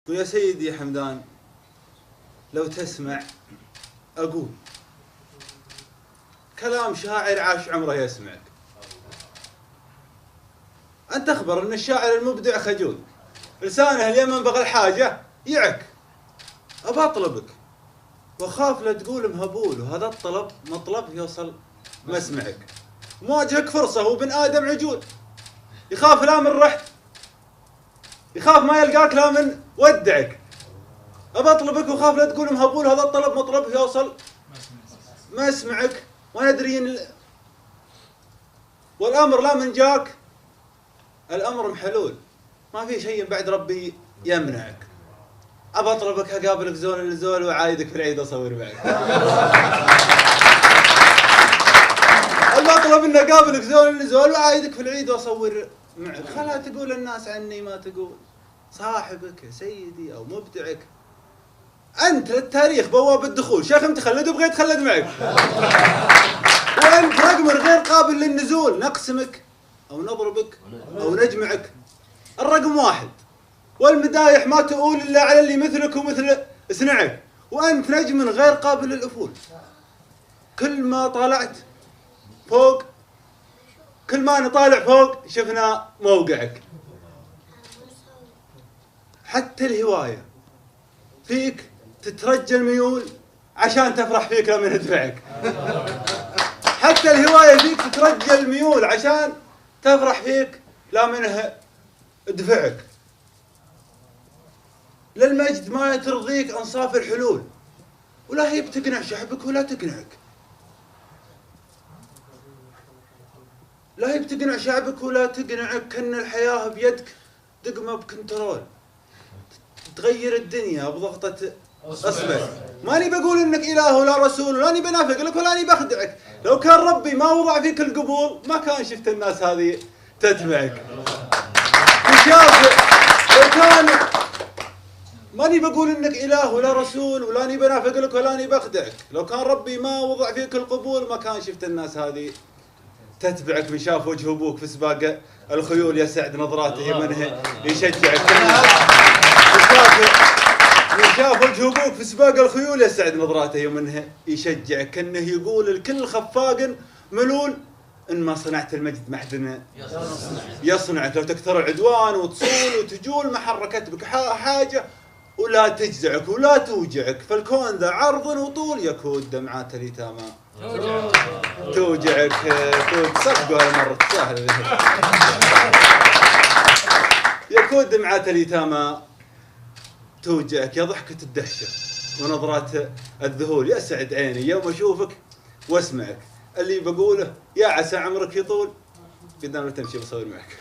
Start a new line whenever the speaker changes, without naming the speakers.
يا سيدي حمدان، لو تسمع أقول كلام شاعر عاش عمره يسمعك. أنت أخبر أن الشاعر المبدع خجول، لسانه اليمن بغى الحاجة يعك. أبى أطلبك وأخاف لا تقول مهبول، وهذا الطلب مطلب يوصل مسمعك. مواجهك فرصة وبن آدم عجول، يخاف لا من رحت، يخاف ما يلقاك لا من ودعك. أبى أطلبك وخاف لا تقول مهبول، هذا الطلب مطلب يوصل مسمعك. وأنا أدري والأمر لا من جاك، الأمر محلول، ما في شيء بعد ربي يمنعك. أبى أطلبك أقابلك زول لزول وعايدك في العيد أصور معك. أبى أطلب إني أقابلك زول لزول وعايدك في العيد وأصور معك. خلا تقول الناس عني ما تقول صاحبك يا سيدي أو مبدعك. أنت للتاريخ بواب الدخول، شيخ متخلد وبغيت تخلد معك. وأنت رقم غير قابل للنزول، نقسمك أو نضربك أو نجمعك. الرقم واحد، والمدايح ما تقول إلا على اللي مثلك ومثل صنعك. وأنت نجم غير قابل للأفول، كل ما طالعت فوق، كل ما نطالع فوق شفنا موقعك. حتى الهواية فيك تترجى الميول عشان تفرح فيك لما ندفعك. حتى الهواية فيك تترجى الميول عشان تفرح فيك لا منه دفعك. للمجد ما ترضيك أنصاف الحلول، ولا هي بتقنع شعبك ولا تقنعك. لا هي بتقنع شعبك ولا تقنعك، كأن الحياة بيدك دقمة بكنترول تغير الدنيا بضغطة أصبع. ماني بقول إنك إله ولا رسول، ولا أني بنافق لك ولا أني بخدعك. لو كان ربي ما وضع فيك القبول ما كان شفت الناس هذه تتبعك. لو كان ماني بقول إنك إله ولا رسول، ولا أني بنافق لك ولا أني بخدعك. لو كان ربي ما وضع فيك القبول ما كان شفت الناس هذه تتبعك. من شاف وجه أبوك في سباق الخيول يسعد نظراته منه يشجعك. من شاف وجه أبوك في سباق الخيول يسعد نظراته منه يشجعك. كأنه يقول الكل خفاق ملول، إن ما صنعت المجد ما حد يصنعك. لو تكثر العدوان وتصول وتجول ما حركت بك حاجة ولا تجزعك ولا توجعك. فالكون ذا عرض وطول، يكون دمعات اليتامى توجعك. صدقوا هالمرة سهلة. يكون دمعات اليتامى توجعك. يا ضحكة الدهشة ونظرات الذهول، يسعد عيني يوم أشوفك واسمعك. اللي بقوله يا عسى عمرك يطول، قدام تمشي بصور معك.